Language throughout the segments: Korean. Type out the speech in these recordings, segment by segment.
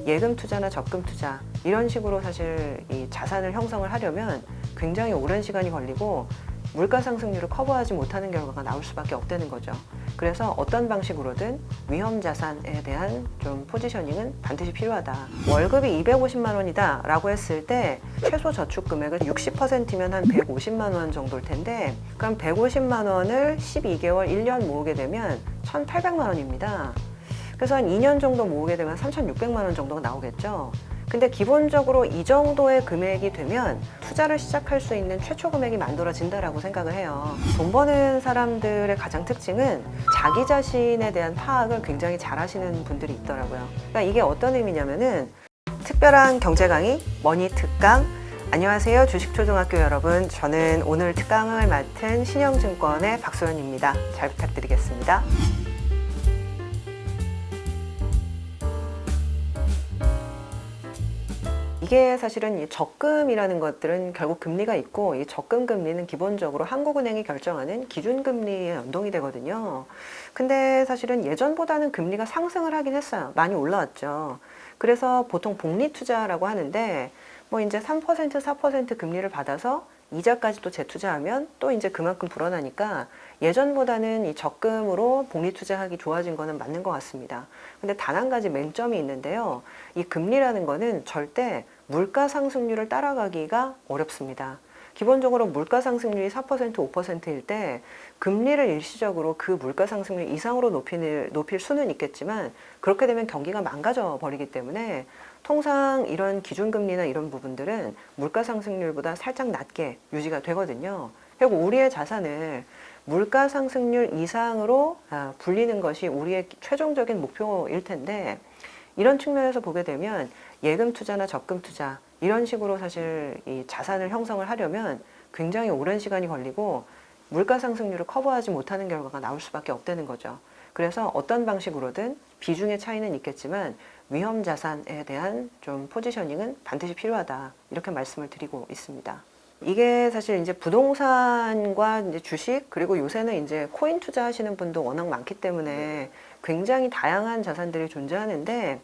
예금 투자나 적금 투자 이런 식으로 사실 이 자산을 형성을 하려면 굉장히 오랜 시간이 걸리고 물가 상승률을 커버하지 못하는 결과가 나올 수밖에 없다는 거죠. 그래서 어떤 방식으로든 위험 자산에 대한 좀 포지셔닝은 반드시 필요하다. 월급이 250만 원이다 라고 했을 때 최소 저축 금액은 60%면 한 150만 원 정도일 텐데, 그럼 150만 원을 12개월 1년 모으게 되면 1,800만 원입니다. 그래서 한 2년 정도 모으게 되면 3,600만 원 정도가 나오겠죠. 근데 기본적으로 이 정도의 금액이 되면 투자를 시작할 수 있는 최초 금액이 만들어진다라고 생각을 해요. 돈 버는 사람들의 가장 특징은 자기 자신에 대한 파악을 굉장히 잘 하시는 분들이 있더라고요. 그러니까 이게 어떤 의미냐면은 특별한 경제 강의 머니 특강. 안녕하세요, 주식초등학교 여러분. 저는 오늘 특강을 맡은 신영증권의 박소연입니다. 잘 부탁드리겠습니다. 이게 사실은 이 적금이라는 것들은 결국 금리가 있고, 이 적금 금리는 기본적으로 한국은행이 결정하는 기준금리에 연동이 되거든요. 근데 사실은 예전보다는 금리가 상승을 하긴 했어요. 많이 올라왔죠. 그래서 보통 복리투자라고 하는데, 뭐 이제 3%, 4% 금리를 받아서 이자까지 또 재투자하면 또 이제 그만큼 불어나니까 예전보다는 이 적금으로 복리투자하기 좋아진 거는 맞는 것 같습니다. 근데 단 한 가지 맹점이 있는데요. 이 금리라는 거는 절대 물가 상승률을 따라가기가 어렵습니다. 기본적으로 물가 상승률이 4%, 5%일 때 금리를 일시적으로 그 물가 상승률 이상으로 높일 수는 있겠지만, 그렇게 되면 경기가 망가져 버리기 때문에 통상 이런 기준금리나 이런 부분들은 물가 상승률보다 살짝 낮게 유지가 되거든요. 결국 우리의 자산을 물가 상승률 이상으로 불리는 것이 우리의 최종적인 목표일 텐데, 이런 측면에서 보게 되면 예금 투자나 적금 투자 이런 식으로 사실 이 자산을 형성을 하려면 굉장히 오랜 시간이 걸리고 물가 상승률을 커버하지 못하는 결과가 나올 수밖에 없다는 거죠. 그래서 어떤 방식으로든 비중의 차이는 있겠지만 위험 자산에 대한 좀 포지셔닝은 반드시 필요하다, 이렇게 말씀을 드리고 있습니다. 이게 사실 이제 부동산과 이제 주식, 그리고 요새는 이제 코인 투자하시는 분도 워낙 많기 때문에 굉장히 다양한 자산들이 존재하는데,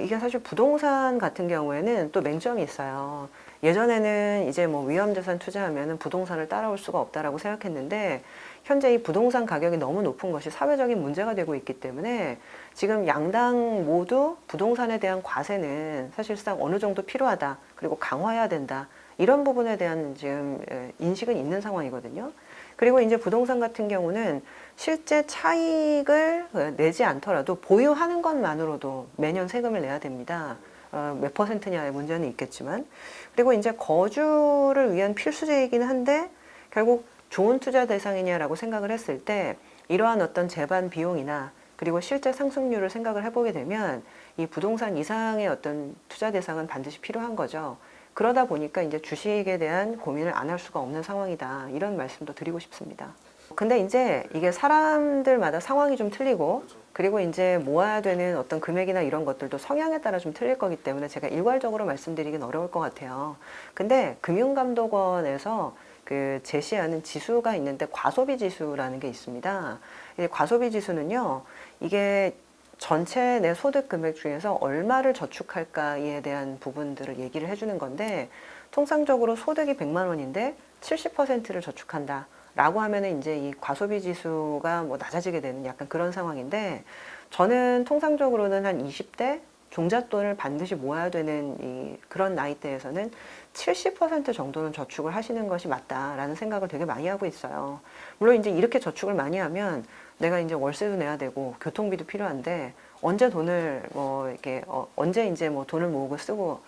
이게 사실 부동산 같은 경우에는 또 맹점이 있어요. 예전에는 이제 뭐 위험자산 투자하면은 부동산을 따라올 수가 없다라고 생각했는데, 현재 이 부동산 가격이 너무 높은 것이 사회적인 문제가 되고 있기 때문에 지금 양당 모두 부동산에 대한 과세는 사실상 어느 정도 필요하다, 그리고 강화해야 된다, 이런 부분에 대한 지금 인식은 있는 상황이거든요. 그리고 이제 부동산 같은 경우는 실제 차익을 내지 않더라도 보유하는 것만으로도 매년 세금을 내야 됩니다. 몇 퍼센트냐의 문제는 있겠지만. 그리고 이제 거주를 위한 필수제이긴 한데, 결국 좋은 투자 대상이냐라고 생각을 했을 때 이러한 어떤 재반 비용이나 그리고 실제 상승률을 생각을 해보게 되면 이 부동산 이상의 어떤 투자 대상은 반드시 필요한 거죠. 그러다 보니까 이제 주식에 대한 고민을 안 할 수가 없는 상황이다, 이런 말씀도 드리고 싶습니다. 근데 이제 이게 사람들마다 상황이 좀 틀리고, 그리고 이제 모아야 되는 어떤 금액이나 이런 것들도 성향에 따라 좀 틀릴 거기 때문에 제가 일괄적으로 말씀드리긴 어려울 것 같아요. 근데 금융감독원에서 그 제시하는 지수가 있는데 과소비 지수라는 게 있습니다. 이 과소비 지수는요, 이게 전체 내 소득 금액 중에서 얼마를 저축할까에 대한 부분들을 얘기를 해주는 건데, 통상적으로 소득이 100만 원인데 70%를 저축한다 라고 하면은 이제 이 과소비 지수가 뭐 낮아지게 되는 약간 그런 상황인데, 저는 통상적으로는 한 20대 종잣돈을 반드시 모아야 되는 그런 나이대에서는 70% 정도는 저축을 하시는 것이 맞다라는 생각을 되게 많이 하고 있어요. 물론 이제 이렇게 저축을 많이 하면 내가 이제 월세도 내야 되고 교통비도 필요한데 언제 돈을 뭐 이렇게 언제 이제 뭐 돈을 모으고 쓰고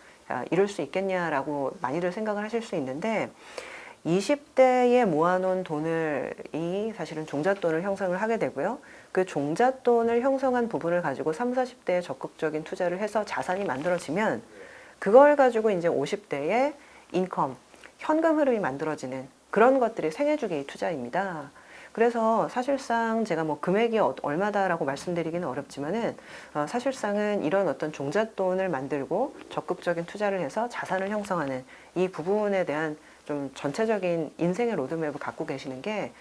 이럴 수 있겠냐라고 많이들 생각을 하실 수 있는데, 20대에 모아놓은 돈을 사실은 종잣돈을 형성을 하게 되고요. 그 종잣돈을 형성한 부분을 가지고 30, 40대에 적극적인 투자를 해서 자산이 만들어지면 그걸 가지고 이제 50대에 인컴, 현금 흐름이 만들어지는 그런 것들이 생애주기 투자입니다. 그래서 사실상 제가 뭐 금액이 얼마다라고 말씀드리기는 어렵지만은 사실상은 이런 어떤 종잣돈을 만들고 적극적인 투자를 해서 자산을 형성하는 이 부분에 대한 좀 전체적인 인생의 로드맵을 갖고 계시는 게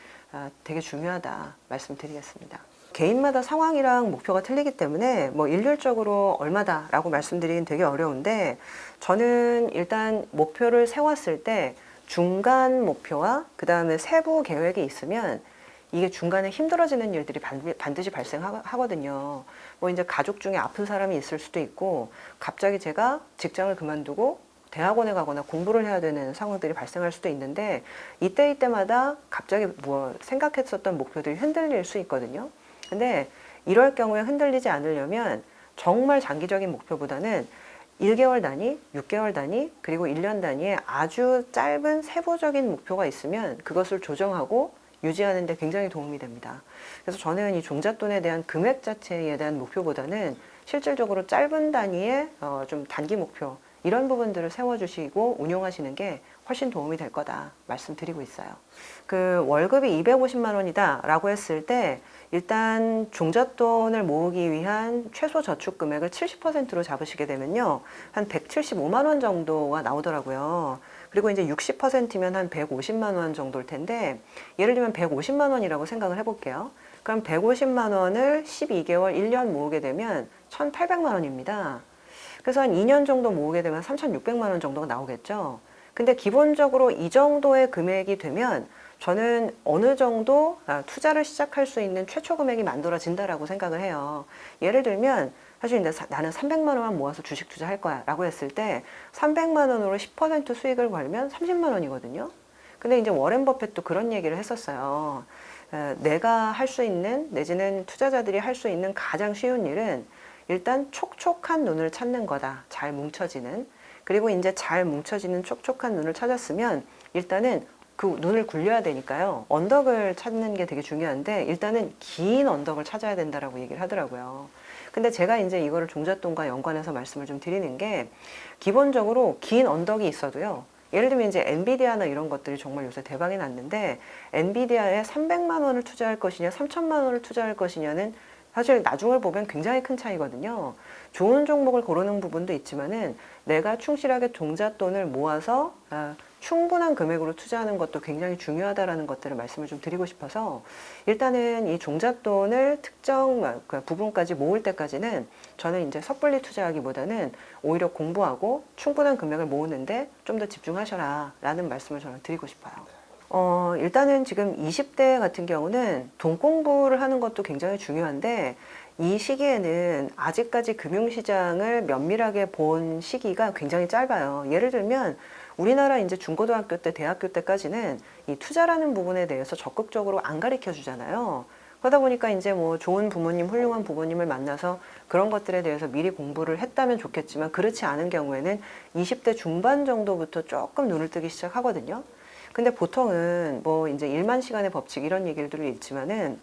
되게 중요하다 말씀드리겠습니다. 개인마다 상황이랑 목표가 틀리기 때문에 뭐 일률적으로 얼마다라고 말씀드리긴 되게 어려운데, 저는 일단 목표를 세웠을 때 중간 목표와 그 다음에 세부 계획이 있으면 이게 중간에 힘들어지는 일들이 반드시 발생하거든요. 뭐 이제 가족 중에 아픈 사람이 있을 수도 있고, 갑자기 제가 직장을 그만두고 대학원에 가거나 공부를 해야 되는 상황들이 발생할 수도 있는데, 이때마다 갑자기 뭐 생각했었던 목표들이 흔들릴 수 있거든요. 근데 이럴 경우에 흔들리지 않으려면 정말 장기적인 목표보다는 1개월 단위, 6개월 단위, 그리고 1년 단위의 아주 짧은 세부적인 목표가 있으면 그것을 조정하고 유지하는 데 굉장히 도움이 됩니다. 그래서 저는 이 종잣돈에 대한 금액 자체에 대한 목표보다는 실질적으로 짧은 단위의 좀 단기 목표, 이런 부분들을 세워주시고 운용하시는 게 훨씬 도움이 될 거다 말씀드리고 있어요. 그 월급이 250만 원이다 라고 했을 때 일단 종잣돈을 모으기 위한 최소 저축 금액을 70%로 잡으시게 되면요, 한 175만 원 정도가 나오더라고요. 그리고 이제 60%면 한 150만 원 정도일 텐데, 예를 들면 150만 원이라고 생각을 해볼게요. 그럼 150만 원을 12개월, 1년 모으게 되면 1,800만 원입니다. 그래서 한 2년 정도 모으게 되면 3,600만 원 정도가 나오겠죠. 근데 기본적으로 이 정도의 금액이 되면 저는 어느 정도 투자를 시작할 수 있는 최초 금액이 만들어진다라고 생각을 해요. 예를 들면 사실 이제 나는 300만 원만 모아서 주식 투자할 거야 라고 했을 때 300만 원으로 10% 수익을 벌면 30만 원이거든요. 근데 이제 워렌 버핏도 그런 얘기를 했었어요. 내가 할 수 있는, 내지는 투자자들이 할 수 있는 가장 쉬운 일은 일단 촉촉한 눈을 찾는 거다. 잘 뭉쳐지는. 그리고 이제 잘 뭉쳐지는 촉촉한 눈을 찾았으면 일단은 그 눈을 굴려야 되니까요. 언덕을 찾는 게 되게 중요한데, 일단은 긴 언덕을 찾아야 된다라고 얘기를 하더라고요. 근데 제가 이제 이거를 종잣돈과 연관해서 말씀을 좀 드리는 게, 기본적으로 긴 언덕이 있어도요, 예를 들면 이제 엔비디아나 이런 것들이 정말 요새 대박이 났는데, 엔비디아에 300만 원을 투자할 것이냐 3천만 원을 투자할 것이냐는 사실 나중을 보면 굉장히 큰 차이거든요. 좋은 종목을 고르는 부분도 있지만은 내가 충실하게 종잣돈을 모아서 충분한 금액으로 투자하는 것도 굉장히 중요하다라는 것들을 말씀을 좀 드리고 싶어서, 일단은 이 종잣돈을 특정 부분까지 모을 때까지는 저는 이제 섣불리 투자하기보다는 오히려 공부하고 충분한 금액을 모으는데 좀 더 집중하셔라 라는 말씀을 저는 드리고 싶어요. 일단은 지금 20대 같은 경우는 돈 공부를 하는 것도 굉장히 중요한데, 이 시기에는 아직까지 금융시장을 면밀하게 본 시기가 굉장히 짧아요. 예를 들면 우리나라 이제 중고등학교 때, 대학교 때까지는 이 투자라는 부분에 대해서 적극적으로 안 가르쳐 주잖아요. 그러다 보니까 이제 뭐 좋은 부모님, 훌륭한 부모님을 만나서 그런 것들에 대해서 미리 공부를 했다면 좋겠지만, 그렇지 않은 경우에는 20대 중반 정도부터 조금 눈을 뜨기 시작하거든요. 근데 보통은 뭐 이제 1만 시간의 법칙 이런 얘기들을 읽지만은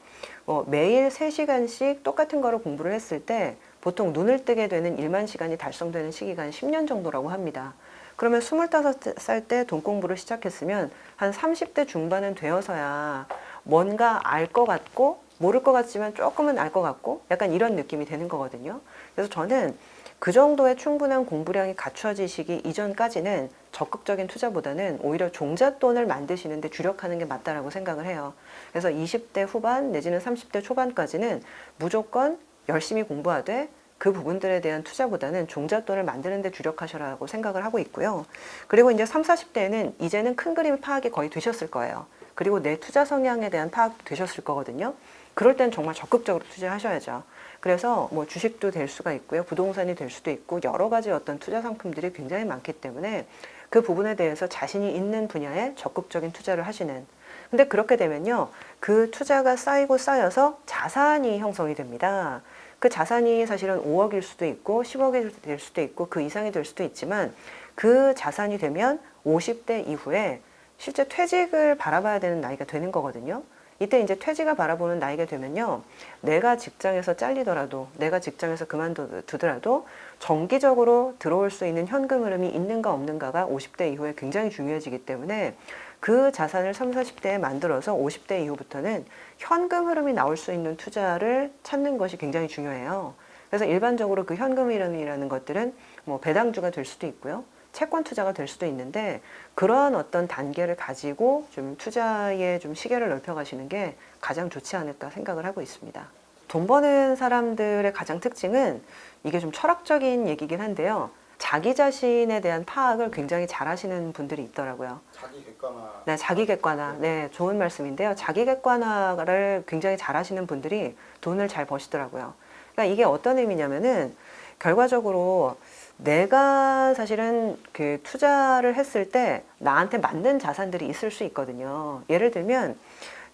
매일 3시간씩 똑같은 거를 공부를 했을 때 보통 눈을 뜨게 되는 1만 시간이 달성되는 시기가 한 10년 정도라고 합니다. 그러면 25살 때 돈 공부를 시작했으면 한 30대 중반은 되어서야 뭔가 알 것 같고 모를 것 같지만 조금은 알 것 같고 약간 이런 느낌이 되는 거거든요. 그래서 저는 그 정도의 충분한 공부량이 갖춰지시기 이전까지는 적극적인 투자보다는 오히려 종잣돈을 만드시는 데 주력하는 게 맞다라고 생각을 해요. 그래서 20대 후반 내지는 30대 초반까지는 무조건 열심히 공부하되 그 부분들에 대한 투자보다는 종잣돈을 만드는 데 주력하셔라고 생각을 하고 있고요. 그리고 이제 30, 40대에는 이제는 큰 그림 파악이 거의 되셨을 거예요. 그리고 내 투자 성향에 대한 파악도 되셨을 거거든요. 그럴 땐 정말 적극적으로 투자하셔야죠. 그래서 뭐 주식도 될 수가 있고요. 부동산이 될 수도 있고 여러 가지 어떤 투자 상품들이 굉장히 많기 때문에 그 부분에 대해서 자신이 있는 분야에 적극적인 투자를 하시는. 근데 그렇게 되면요, 그 투자가 쌓이고 쌓여서 자산이 형성이 됩니다. 그 자산이 사실은 5억일 수도 있고 10억이 될 수도 있고 그 이상이 될 수도 있지만, 그 자산이 되면 50대 이후에 실제 퇴직을 바라봐야 되는 나이가 되는 거거든요. 이때 이제 퇴직을 바라보는 나이가 되면요, 내가 직장에서 잘리더라도, 내가 직장에서 그만두더라도 정기적으로 들어올 수 있는 현금 흐름이 있는가 없는가가 50대 이후에 굉장히 중요해지기 때문에, 그 자산을 30, 40대에 만들어서 50대 이후부터는 현금 흐름이 나올 수 있는 투자를 찾는 것이 굉장히 중요해요. 그래서 일반적으로 그 현금 흐름이라는 것들은 뭐 배당주가 될 수도 있고요, 채권 투자가 될 수도 있는데, 그러한 어떤 단계를 가지고 좀 투자의 좀 시계를 넓혀 가시는 게 가장 좋지 않을까 생각을 하고 있습니다. 돈 버는 사람들의 가장 특징은 이게 좀 철학적인 얘기긴 한데요. 자기 자신에 대한 파악을 굉장히 잘 하시는 분들이 있더라고요. 자기 객관화. 네, 자기 객관화. 네, 좋은 말씀인데요. 자기 객관화를 굉장히 잘 하시는 분들이 돈을 잘 버시더라고요. 그러니까 이게 어떤 의미냐면은 결과적으로 내가 사실은 그 투자를 했을 때 나한테 맞는 자산들이 있을 수 있거든요. 예를 들면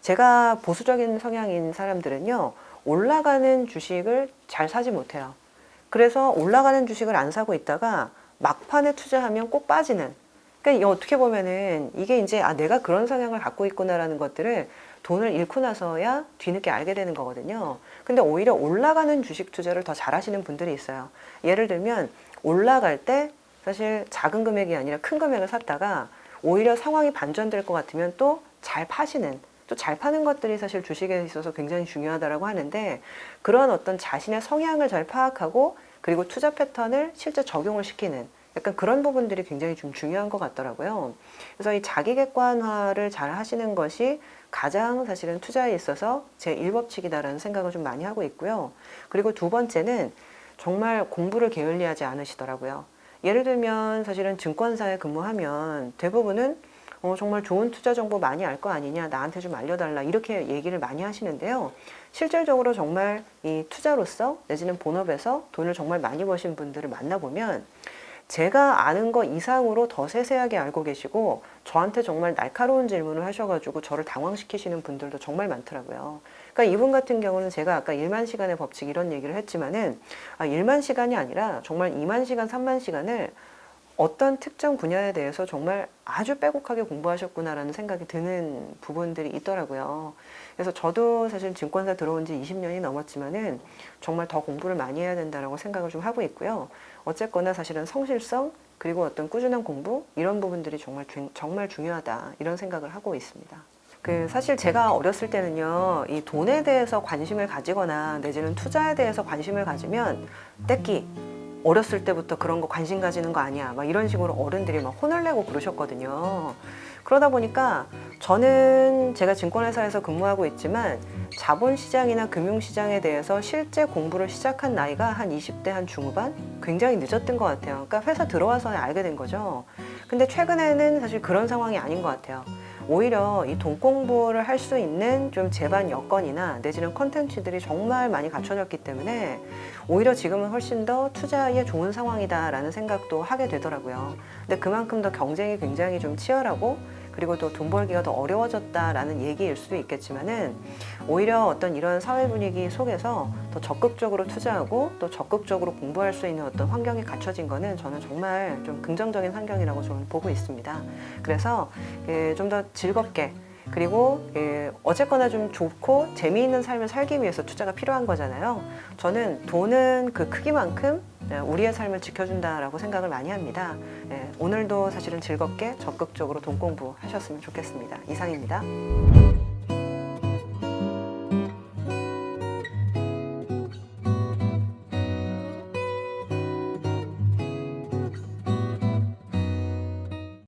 제가 보수적인 성향인 사람들은요, 올라가는 주식을 잘 사지 못해요. 그래서 올라가는 주식을 안 사고 있다가 막판에 투자하면 꼭 빠지는. 그러니까 어떻게 보면은 이게 이제 아, 내가 그런 성향을 갖고 있구나라는 것들을 돈을 잃고 나서야 뒤늦게 알게 되는 거거든요. 근데 오히려 올라가는 주식 투자를 더 잘하시는 분들이 있어요. 예를 들면 올라갈 때 사실 작은 금액이 아니라 큰 금액을 샀다가 오히려 상황이 반전될 것 같으면 또 잘 파시는, 또 잘 파는 것들이 사실 주식에 있어서 굉장히 중요하다라고 하는데, 그런 어떤 자신의 성향을 잘 파악하고 그리고 투자 패턴을 실제 적용을 시키는 약간 그런 부분들이 굉장히 좀 중요한 것 같더라고요. 그래서 이 자기 객관화를 잘 하시는 것이 가장 사실은 투자에 있어서 제 1법칙이다라는 생각을 좀 많이 하고 있고요. 그리고 두 번째는 정말 공부를 게을리하지 않으시더라고요. 예를 들면 사실은 증권사에 근무하면 대부분은 정말 좋은 투자 정보 많이 알 거 아니냐, 나한테 좀 알려달라, 이렇게 얘기를 많이 하시는데요. 실질적으로 정말 이 투자로서 내지는 본업에서 돈을 정말 많이 버신 분들을 만나보면 제가 아는 거 이상으로 더 세세하게 알고 계시고 저한테 정말 날카로운 질문을 하셔가지고 저를 당황시키시는 분들도 정말 많더라고요. 그러니까 이분 같은 경우는 제가 아까 1만 시간의 법칙 이런 얘기를 했지만은 1만 시간이 아니라 정말 2만 시간, 3만 시간을 어떤 특정 분야에 대해서 정말 아주 빼곡하게 공부하셨구나라는 생각이 드는 부분들이 있더라고요. 그래서 저도 사실 증권사 들어온 지 20년이 넘었지만은 정말 더 공부를 많이 해야 된다라고 생각을 좀 하고 있고요. 어쨌거나 사실은 성실성 그리고 어떤 꾸준한 공부 이런 부분들이 정말 중요하다 이런 생각을 하고 있습니다. 사실 제가 어렸을 때는요, 이 돈에 대해서 관심을 가지거나 내지는 투자에 대해서 관심을 가지면 떼끼 어렸을 때부터 그런 거 관심 가지는 거 아니야 막 이런 식으로 어른들이 막 혼을 내고 그러셨거든요. 그러다 보니까 저는 제가 증권회사에서 근무하고 있지만 자본시장이나 금융시장에 대해서 실제 공부를 시작한 나이가 한 20대 한 중후반? 굉장히 늦었던 것 같아요. 그러니까 회사 들어와서 알게 된 거죠. 근데 최근에는 사실 그런 상황이 아닌 것 같아요. 오히려 이 돈 공부를 할 수 있는 좀 제반 여건이나 내지는 컨텐츠들이 정말 많이 갖춰졌기 때문에 오히려 지금은 훨씬 더 투자에 좋은 상황이다라는 생각도 하게 되더라고요. 근데 그만큼 더 경쟁이 굉장히 좀 치열하고 그리고 또 돈 벌기가 더 어려워졌다라는 얘기일 수도 있겠지만은 오히려 어떤 이런 사회 분위기 속에서 더 적극적으로 투자하고 또 적극적으로 공부할 수 있는 어떤 환경이 갖춰진 거는 저는 정말 좀 긍정적인 환경이라고 저는 보고 있습니다. 그래서 좀 더 즐겁게 그리고 어쨌거나 좀 좋고 재미있는 삶을 살기 위해서 투자가 필요한 거잖아요. 저는 돈은 그 크기만큼 우리의 삶을 지켜준다라고 생각을 많이 합니다. 오늘도 사실은 즐겁게 적극적으로 돈 공부하셨으면 좋겠습니다. 이상입니다.